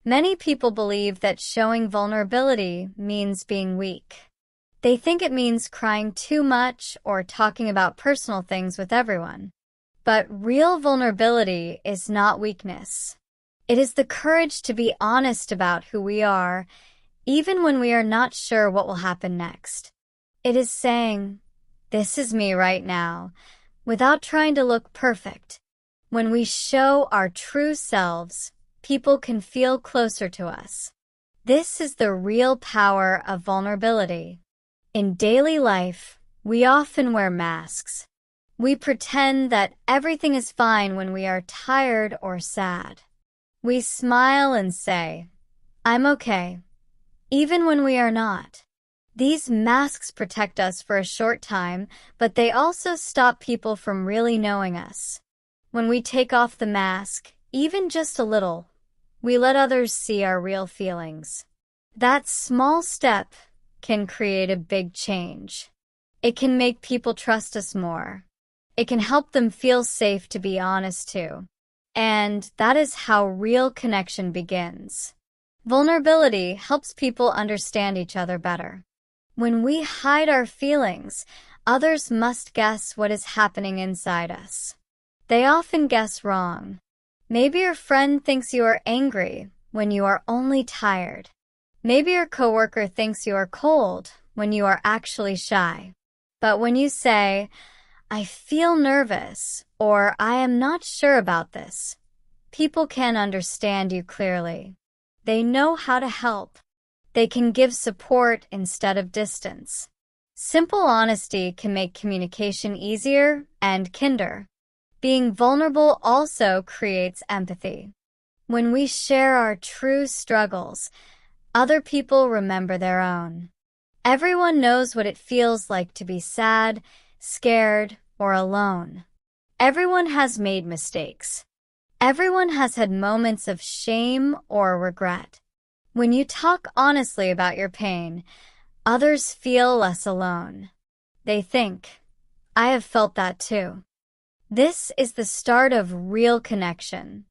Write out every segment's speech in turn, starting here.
Many people believe that showing vulnerability means being weak. They think it means crying too much or talking about personal things with everyone. But real vulnerability is not weakness. It is the courage to be honest about who we are, even when we are not sure what will happen next. It is saying, "This is me right now," without trying to look perfect. When we show our true selves, people can feel closer to us. This is the real power of vulnerability. In daily life, we often wear masks. We pretend that everything is fine when we are tired or sad. We smile and say, "I'm okay," even when we are not. These masks protect us for a short time, but they also stop people from really knowing us. When we take off the mask, even just a little, we let others see our real feelings. That small step can create a big change. It can make people trust us more. It can help them feel safe to be honest too. And that is how real connection begins. Vulnerability helps people understand each other better. When we hide our feelings, others must guess what is happening inside us. They often guess wrong. Maybe your friend thinks you are angry when you are only tired. Maybe your coworker thinks you are cold when you are actually shy. But when you say, "I feel nervous," or "I am not sure about this," people can understand you clearly. They know how to help. They can give support instead of distance. Simple honesty can make communication easier and kinder. Being vulnerable also creates empathy. When we share our true struggles, other people remember their own. Everyone knows what it feels like to be sad, scared, or alone. Everyone has made mistakes. Everyone has had moments of shame or regret. When you talk honestly about your pain, others feel less alone. They think, "I have felt that too." This is the start of real connection.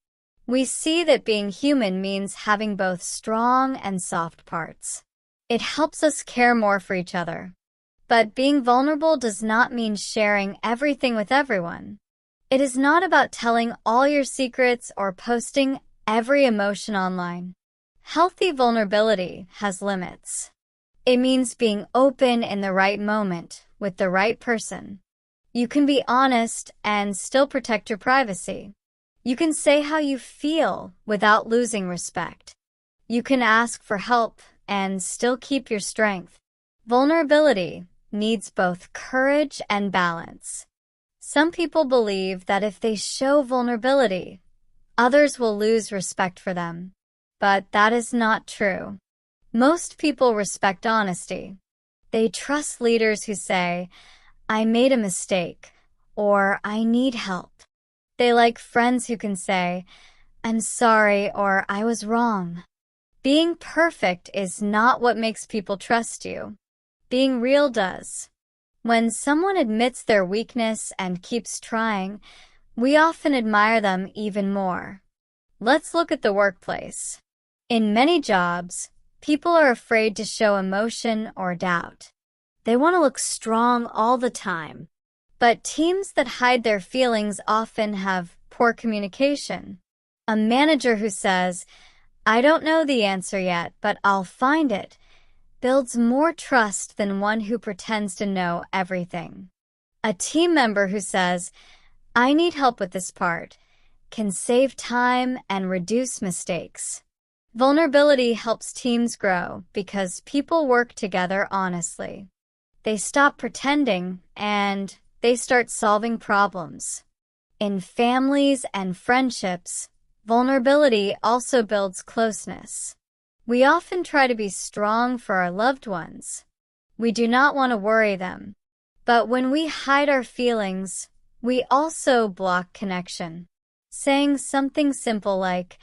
We see that being human means having both strong and soft parts. It helps us care more for each other. But being vulnerable does not mean sharing everything with everyone. It is not about telling all your secrets or posting every emotion online. Healthy vulnerability has limits. It means being open in the right moment with the right person. You can be honest and still protect your privacy. You can say how you feel without losing respect. You can ask for help and still keep your strength. Vulnerability needs both courage and balance. Some people believe that if they show vulnerability, others will lose respect for them. But that is not true. Most people respect honesty. They trust leaders who say, "I made a mistake," or "I need help." They like friends who can say, "I'm sorry," or "I was wrong." Being perfect is not what makes people trust you. Being real does. When someone admits their weakness and keeps trying, we often admire them even more. Let's look at the workplace. In many jobs, people are afraid to show emotion or doubt. They want to look strong all the time. But teams that hide their feelings often have poor communication. A manager who says, "I don't know the answer yet, but I'll find it," builds more trust than one who pretends to know everything. A team member who says, "I need help with this part," can save time and reduce mistakes. Vulnerability helps teams grow because people work together honestly. They stop pretending and they start solving problems. In families and friendships, vulnerability also builds closeness. We often try to be strong for our loved ones. We do not want to worry them. But when we hide our feelings, we also block connection. Saying something simple like,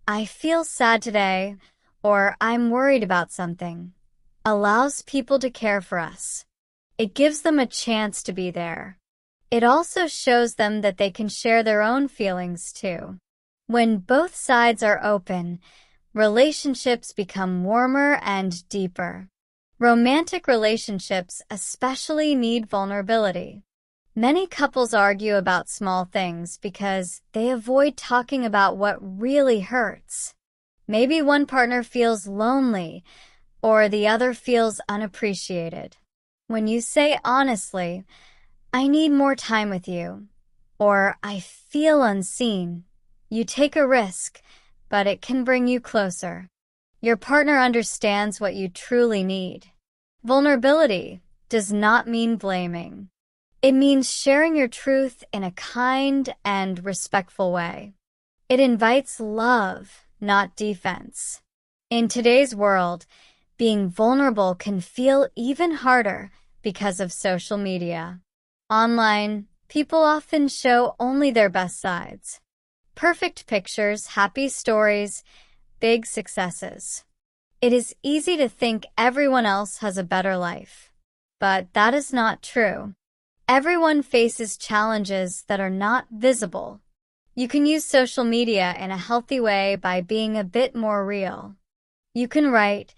"I feel sad today," or "I'm worried about something," allows people to care for us. It gives them a chance to be there. It also shows them that they can share their own feelings too. When both sides are open, relationships become warmer and deeper. Romantic relationships especially need vulnerability. Many couples argue about small things because they avoid talking about what really hurts. Maybe one partner feels lonely or the other feels unappreciated. When you say honestly, "I need more time with you," or "I feel unseen," you take a risk, but it can bring you closer. Your partner understands what you truly need. Vulnerability does not mean blaming. It means sharing your truth in a kind and respectful way. It invites love, not defense. In today's world, being vulnerable can feel even harder because of social media. Online, people often show only their best sides. Perfect pictures, happy stories, big successes. It is easy to think everyone else has a better life, but that is not true. Everyone faces challenges that are not visible. You can use social media in a healthy way by being a bit more real. You can write,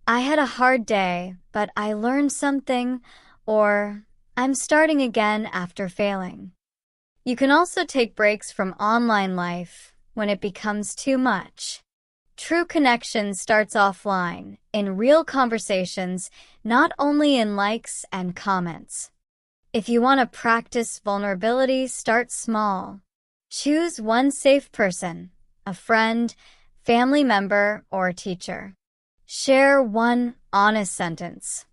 "I had a hard day, but I learned something," or "I'm starting again after failing." You can also take breaks from online life when it becomes too much. True connection starts offline, in real conversations, not only in likes and comments. If you want to practice vulnerability, start small. Choose one safe person, a friend, family member, or teacher. Share one honest sentence.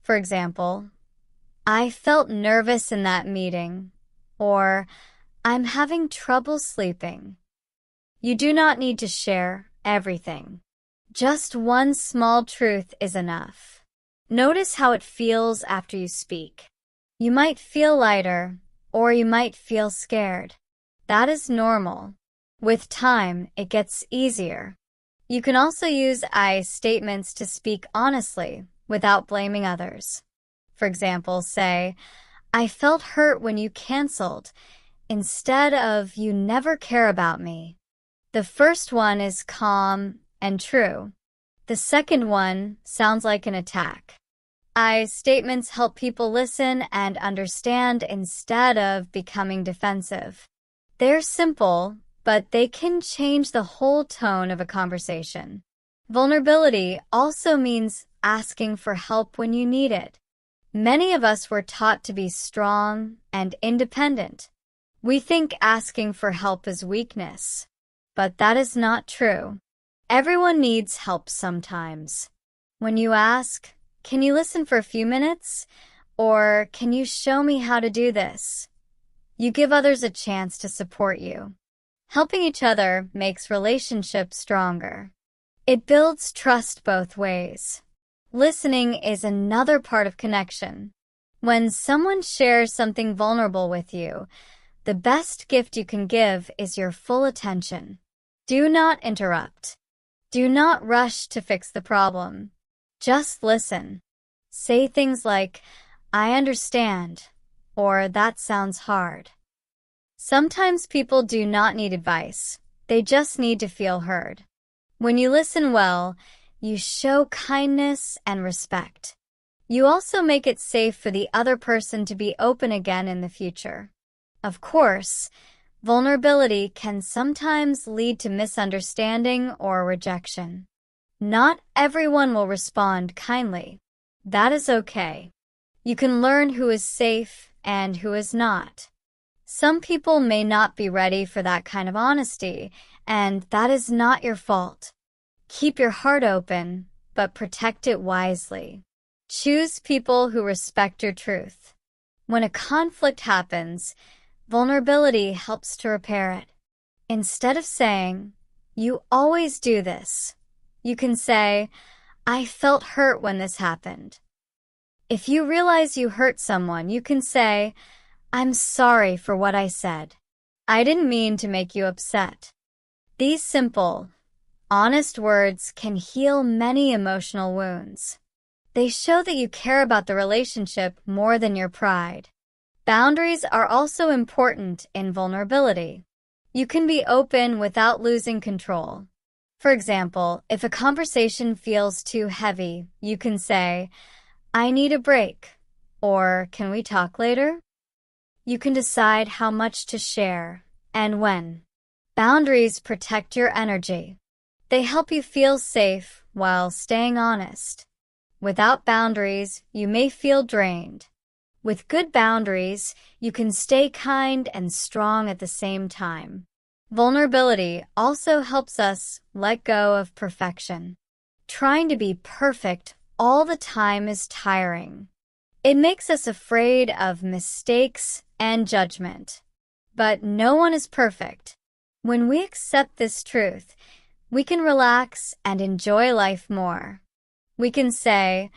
For example, "I felt nervous in that meeting," or "I'm having trouble sleeping." You do not need to share everything. Just one small truth is enough. Notice how it feels after you speak. You might feel lighter, or you might feel scared. That is normal. With time, it gets easier. You can also use I statements to speak honestly without blaming others. For example, say, "I felt hurt when you canceled," instead of "you never care about me." The first one is calm and true. The second one sounds like an attack. I statements help people listen and understand instead of becoming defensive. They're simple, but they can change the whole tone of a conversation. Vulnerability also means asking for help when you need it. Many of us were taught to be strong and independent. We think asking for help is weakness, but that is not true. Everyone needs help sometimes. When you ask, "Can you listen for a few minutes?" or "Can you show me how to do this?" you give others a chance to support you. Helping each other makes relationships stronger. It builds trust both ways. Listening is another part of connection. When someone shares something vulnerable with you, the best gift you can give is your full attention. Do not interrupt. Do not rush to fix the problem. Just listen. Say things like, "I understand," or "That sounds hard." Sometimes people do not need advice. They just need to feel heard. When you listen well, you show kindness and respect. You also make it safe for the other person to be open again in the future. Of course, vulnerability can sometimes lead to misunderstanding or rejection. Not everyone will respond kindly. That is okay. You can learn who is safe and who is not. Some people may not be ready for that kind of honesty, and that is not your fault. Keep your heart open, but protect it wisely. Choose people who respect your truth. When a conflict happens, vulnerability helps to repair it. Instead of saying, "You always do this," you can say, "I felt hurt when this happened." If you realize you hurt someone, you can say, "I'm sorry for what I said. I didn't mean to make you upset." These simple, honest words can heal many emotional wounds. They show that you care about the relationship more than your pride. Boundaries are also important in vulnerability. You can be open without losing control. For example, if a conversation feels too heavy, you can say, "I need a break," or "Can we talk later?" You can decide how much to share and when. Boundaries protect your energy. They help you feel safe while staying honest. Without boundaries, you may feel drained. With good boundaries, you can stay kind and strong at the same time. Vulnerability also helps us let go of perfection. Trying to be perfect all the time is tiring. It makes us afraid of mistakes and judgment. But no one is perfect. When we accept this truth, we can relax and enjoy life more. We can say,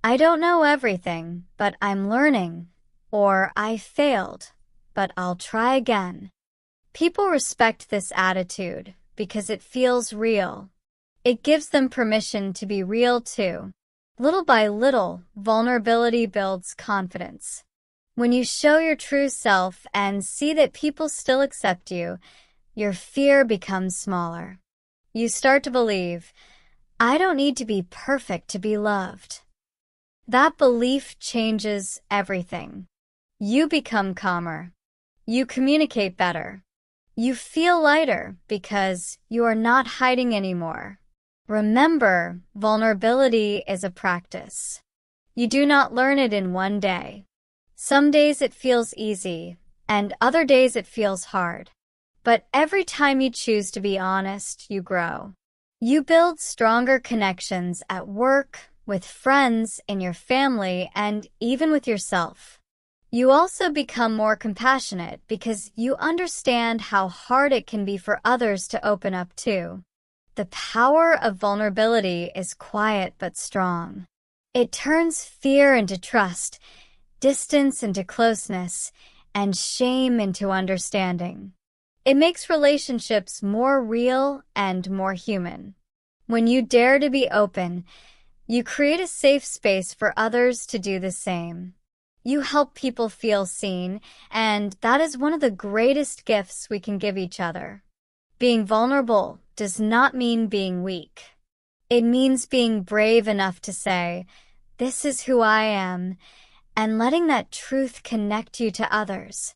"I don't know everything, but I'm learning," or "I failed, but I'll try again." People respect this attitude because it feels real. It gives them permission to be real too. Little by little, vulnerability builds confidence. When you show your true self and see that people still accept you, your fear becomes smaller. You start to believe, "I don't need to be perfect to be loved." That belief changes everything. You become calmer. You communicate better. You feel lighter because you are not hiding anymore. Remember, vulnerability is a practice. You do not learn it in one day. Some days it feels easy, and other days it feels hard. But every time you choose to be honest, you grow. You build stronger connections at work, with friends, in your family, and even with yourself. You also become more compassionate because you understand how hard it can be for others to open up too. The power of vulnerability is quiet but strong. It turns fear into trust, distance into closeness, and shame into understanding. It makes relationships more real and more human. When you dare to be open, you create a safe space for others to do the same. You help people feel seen, and that is one of the greatest gifts we can give each other. Being vulnerable does not mean being weak. It means being brave enough to say, "This is who I am," and letting that truth connect you to others.